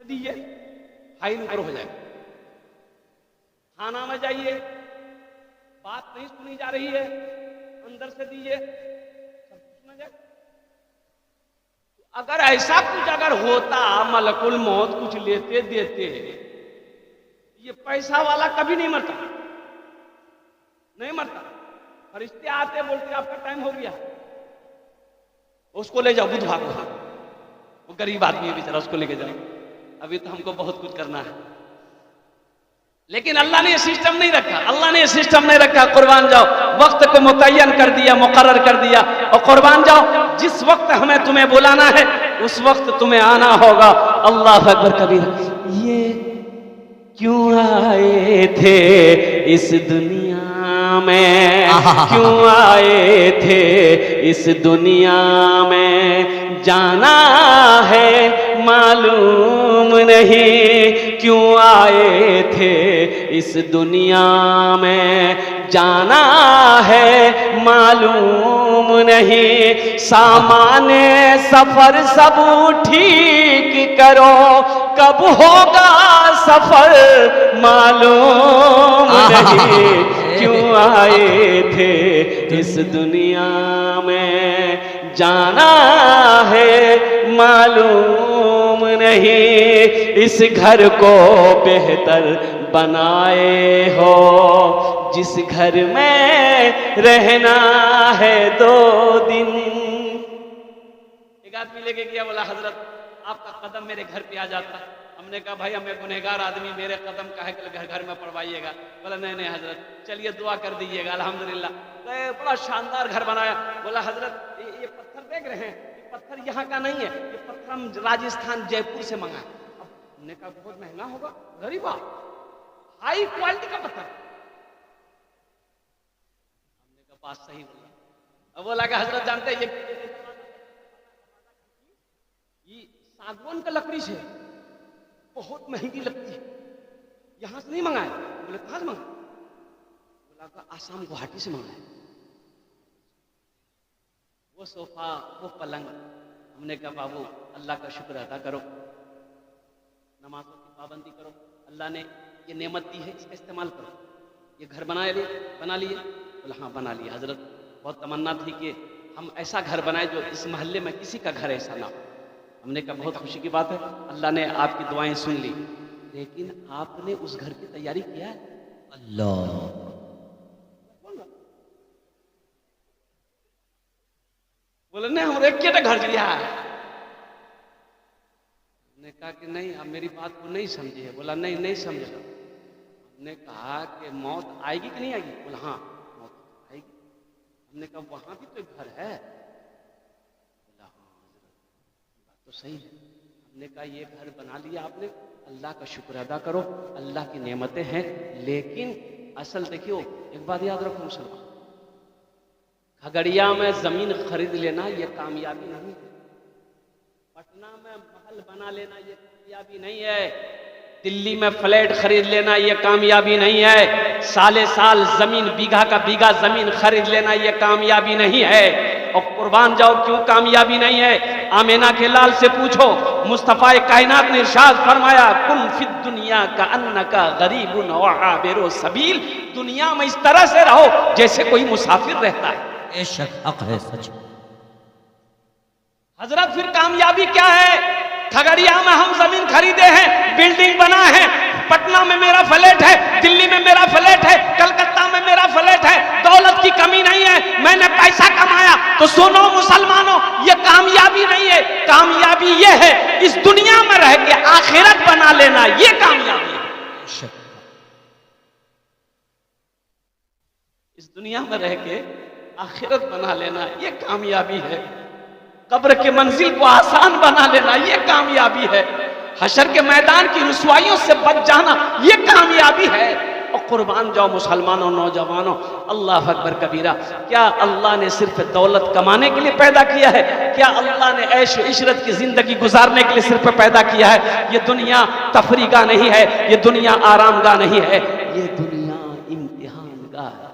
दीजिए, फाइन ऊपर हो जाएगा। थाना में जाइए, बात नहीं सुनी जा रही है, अंदर से दीजिए, सब सुना जाए। अगर ऐसा कुछ अगर होता, मलकुल मौत कुछ लेते देते, ये पैसा वाला कभी नहीं मरता, नहीं मरता। फरिश्ते आते बोलते आपका टाइम हो गया, उसको ले जाओ बुधवार को, वो गरीब आदमी है बेचारा, उसको लेके जाओ, अभी तो हमको बहुत कुछ करना है। लेकिन अल्लाह ने ये सिस्टम नहीं रखा, अल्लाह ने ये सिस्टम नहीं रखा। कुर्बान जाओ, वक्त को मुतय्यन कर दिया, मुकर्रर कर दिया, और कुर्बान जाओ, जिस वक्त हमें तुम्हें बुलाना है उस वक्त तुम्हें आना होगा। अल्लाह अकबर कबीर। ये क्यों आए थे इस दुनिया में, क्यों आए थे इस दुनिया में, जाना है मालूम नहीं, क्यों आए थे इस दुनिया में, जाना है मालूम नहीं। सामाने सफर सब ठीक करो, कब होगा सफर मालूम नहीं, क्यों आए थे इस दुनिया में, जाना है मालूम नहीं। इस घर को बेहतर बनाए हो, जिस घर में रहना है 2 दिन। एक आदमी लेके गया, बोला हजरत आपका कदम मेरे घर पे आ जाता। हमने कहा भाई मैं गुनहगार आदमी, मेरे कदम काहे के घर में पड़वाइएगा। बोला नहीं नहीं हजरत, चलिए दुआ कर दीजिएगा। अल्हम्दुलिल्लाह, तो बड़ा शानदार घर बनाया। बोला हजरत ये पत्थर देख रहे हैं, ये पत्थर यहाँ का नहीं है, ये पत्थर हम राजस्थान जयपुर से मंगाए। अब हमने कहा बहुत महंगा होगा, गरीबा हाई क्वालिटी का पत्थर। हमने कहा बात सही बोला। अब बोला कि हजरत जानते हैं ये सागवान का लकड़ी से बहुत महंगी लगती है, यहां से नहीं मंगाए। बोले कहां से मंगाए? बोला का आसाम गुवाहाटी से मंगाए। वो सोफा, वो पलंग। हमने कहा बाबू अल्लाह का शुक्र अदा करो, नमाजों की पाबंदी करो, अल्लाह ने ये नेमत दी है, इसका इस्तेमाल करो। ये घर बना लिए? बोला हाँ बना लिया हजरत। बहुत तमन्ना थी कि हम ऐसा घर बनाए जो इस मोहल्ले में किसी का घर ऐसा ना हो। हमने कहा बहुत खुशी की बात है, अल्लाह ने आपकी दुआएं सुन ली, लेकिन आपने उस घर की तैयारी किया है? अल्लाह बोले नहीं हम एक घर लिया है। हमने कहा कि नहीं आप मेरी बात को नहीं समझे है। बोला नहीं नहीं समझा। हमने कहा कि मौत आएगी कि नहीं आएगी? बोला हाँ मौत आएगी। हमने कहा वहां भी तो एक घर है। बोला हाँ बात तो सही है। हमने कहा ये घर बना लिया आपने, अल्लाह का शुक्र अदा करो, अल्लाह की नेमतें हैं, लेकिन असल देखियो एक बात याद रखो मुसलमान, खगड़िया में जमीन खरीद लेना ये कामयाबी नहीं है, पटना में महल बना लेना ये कामयाबी नहीं है, दिल्ली में फ्लैट खरीद लेना ये कामयाबी नहीं है, साले साल जमीन बीघा का बीघा जमीन खरीद लेना ये कामयाबी नहीं है। और कुर्बान जाओ क्यों कामयाबी नहीं है? आमिना के लाल से पूछो, मुस्तफा कायनात ने इरशाद फरमाया कुन फिद दुनिया का अन्नका गरीबुन व आबिरु सबील, दुनिया में इस तरह से रहो जैसे कोई मुसाफिर रहता है। बेशक हक है, सच। हजरत फिर कामयाबी क्या है? खगड़िया में हम जमीन खरीदे हैं, बिल्डिंग बना है, पटना में मेरा फ्लैट है, दिल्ली में मेरा फ्लैट है, कलकत्ता में मेरा फ्लैट है, दौलत की कमी नहीं है, मैंने पैसा कमाया। तो सुनो मुसलमानों, ये कामयाबी नहीं है, कामयाबी ये है इस दुनिया में रह के आखिरत बना लेना, ये कामयाबी है। इस दुनिया में रह के आखिरत बना लेना ये कामयाबी है। कब्र के मंजिल को आसान बना लेना ये कामयाबी है। हशर के मैदान की रुसवाइयों से बच जाना ये कामयाबी है। और कुर्बान जाओ मुसलमानों, नौजवानों, अल्लाह अकबर कबीरा। क्या अल्लाह ने सिर्फ दौलत कमाने के लिए पैदा किया है? क्या अल्लाह ने ऐश इशरत की जिंदगी गुजारने के लिए सिर्फ पैदा किया है? ये दुनिया तफरी गाह नहीं है, ये दुनिया आराम गाह नहीं है, ये दुनिया इम्तिहान गाह है।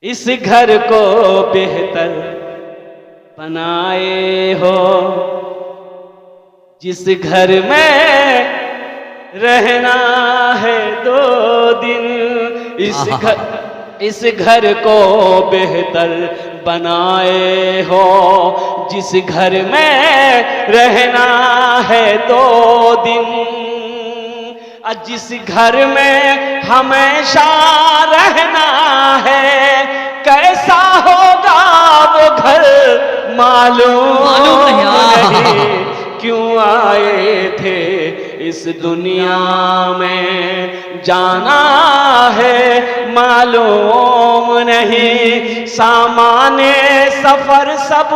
इस घर को बेहतर बनाए हो, जिस घर में रहना है 2 दिन, इस घर को बेहतर बनाए हो। जिस घर में रहना है 2 दिन, जिस घर में हमेशा रहना है, कैसा होगा वो घर मालूम नहीं। क्यों आए थे इस दुनिया में, जाना है मालूम नहीं। सामाने सफर सब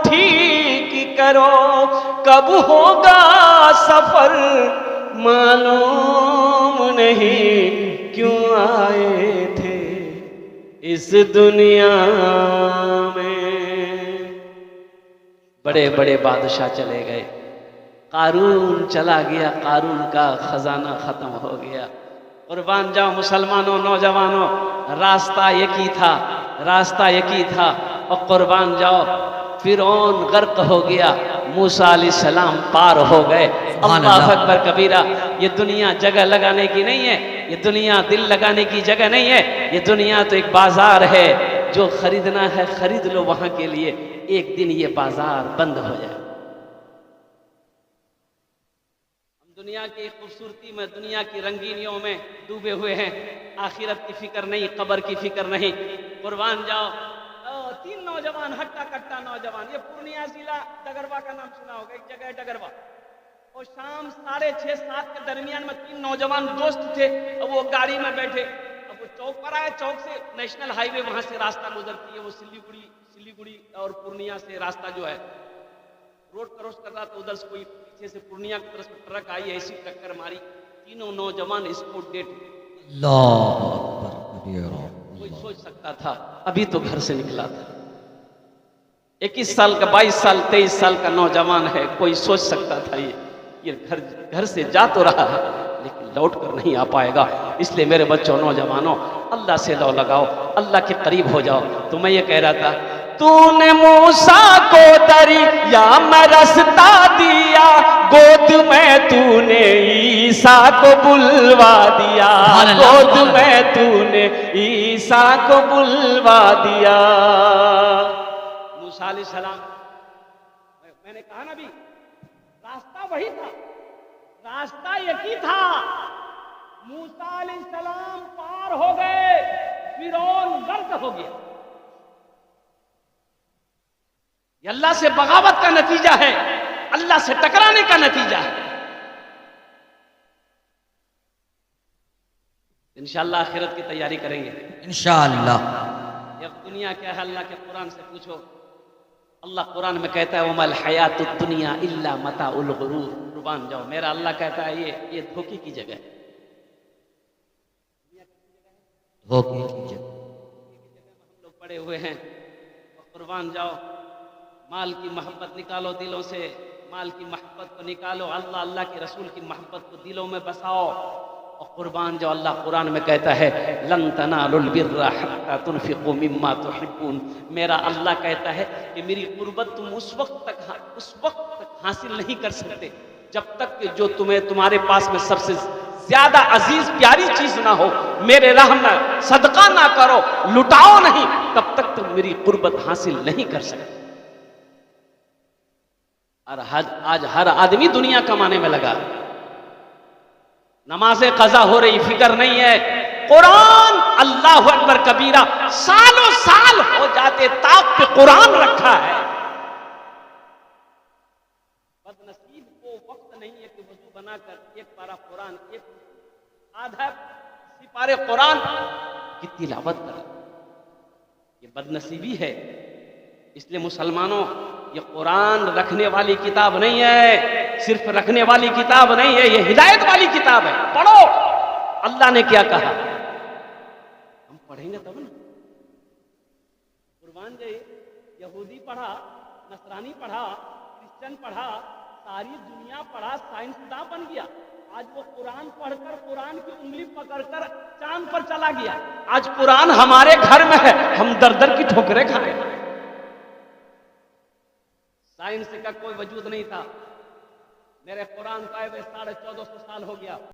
ठीक करो, कब होगा सफर मालूम नहीं। क्यों आए थे इस दुनिया में। बड़े बड़े बादशाह चले गए, कारून चला गया, कारून का खजाना खत्म हो गया। कुर्बान जाओ मुसलमानों, नौजवानों, रास्ता एक ही था, रास्ता एक ही था। और कुर्बान जाओ, फिरौन गर्क हो गया, मूसा अलैहिस्सलाम पार हो गए। अल्लाह अकबर कबीरा। ये दुनिया जगह लगाने की नहीं है, ये दुनिया दिल लगाने की जगह नहीं है। ये दुनिया तो एक बाजार है, जो खरीदना है खरीद लो वहां के लिए, एक दिन ये बाजार बंद हो जाए। दुनिया की खूबसूरती में, दुनिया की रंगीनियों में डूबे हुए हैं। आखिरत की फिक्र नहीं, कब्र की फिक्र नहीं। कुर्बान जाओ, 3 नौजवान, हट्टा कट्टा नौजवान, ये पूर्णिया जिला डगरवा का नाम सुना होगा, एक जगह डगरवा। और शाम 6:30-7 के दरमियान में 3 नौजवान दोस्त थे, अब वो गाड़ी में बैठे। अब वो चौक पर आए, चौक से नेशनल हाईवे वहां से रास्ता गुजरती है, वो सिलीगुड़ी और पूर्णिया से रास्ता जो है रोड क्रॉस कर रहा था। उधर से कोई पीछे से पूर्णिया की तरफ से ट्रक आई, ऐसी टक्कर मारी, तीनों नौजवान स्पॉट डेड। कोई सोच सकता था, अभी तो घर से निकला था, 21 साल का, 22 साल 23 साल का नौजवान है। कोई सोच सकता था ये घर से जा तो रहा है लेकिन लौट कर नहीं आ पाएगा। इसलिए मेरे बच्चों, नौजवानों, अल्लाह से लौ लगाओ, अल्लाह के करीब हो जाओ। तो मैं ये कह रहा था, तूने मूसा को दरिया में रास्ता दिया, गोद में तूने ईसा को बुलवा दिया, गोद में तूने ईसा को बुलवा दिया। मूसा अलैहिस्सलाम, मैंने कहा ना भी, रास्ता वही था, रास्ता एक ही था। मूसा अलैहिस्सलाम पार हो गए, फिरौन गर्क हो गया। ये अल्लाह से बगावत का नतीजा है, अल्लाह से टकराने का नतीजा है। इंशाअल्लाह आखिरत की तैयारी करेंगे इंशाअल्लाह। ये दुनिया क्या है, अल्लाह के कुरान से पूछो। अल्लाह कुरान में कहता है, वमल हयातुद दुनिया इल्ला मताउल गुरूर। कुर्बान जाओ, मेरा अल्लाह कहता है ये धोखे की जगह है, धोखे की जगह हम लोग पड़े हुए हैं। और कुर्बान जाओ, माल की मोहब्बत निकालो दिलों से, माल की मोहब्बत को निकालो, अल्लाह अल्लाह के रसूल की मोहब्बत को दिलों में बसाओ। और कुर्बान जो, अल्लाह कुरान में कहता है, लन तनालुल बिर्रा हत्ता तुनफिकू मिम्मा तुहिब्बून। मेरा अल्लाह कहता है कि मेरी कुर्बत तुम उस वक्त तक हासिल नहीं कर सकते जब तक कि जो तुम्हारे पास में सबसे ज्यादा अजीज प्यारी चीज ना हो, मेरे राह में सदका ना करो, लुटाओ नहीं, तब तक तुम मेरी कुर्बत हासिल नहीं कर सकते। और आज हर आदमी दुनिया कमाने में लगा, नमाज़ें कज़ा हो रही, फिक्र नहीं है। कुरान, अल्लाह अकबर कबीरा, सालों साल हो जाते, ताक पे कुरान रखा है। बदनसीब को वक्त नहीं है कि वजू बनाकर एक पारा कुरान, एक आधा सिपारे कुरान की तिलावत करे। ये बदनसीबी है। इसलिए मुसलमानों, ये कुरान रखने वाली किताब नहीं है, सिर्फ रखने वाली किताब नहीं है, ये हिदायत वाली किताब है। पढ़ो, अल्लाह ने क्या कहा, हम पढ़ेंगे तब ना। कुर्बान जाइए, यहूदी पढ़ा, नसरानी पढ़ा, क्रिश्चियन पढ़ा, सारी दुनिया पढ़ा, साइंसदान बन गया। आज वो कुरान पढ़कर, कुरान की उंगली पकड़कर चांद पर चला गया। आज कुरान हमारे घर में है, हम दर दर की ठोकरें खा रहे हैं। साइंस का कोई वजूद नहीं था, मेरे कुरान को आए हुए 1450 साल हो गया।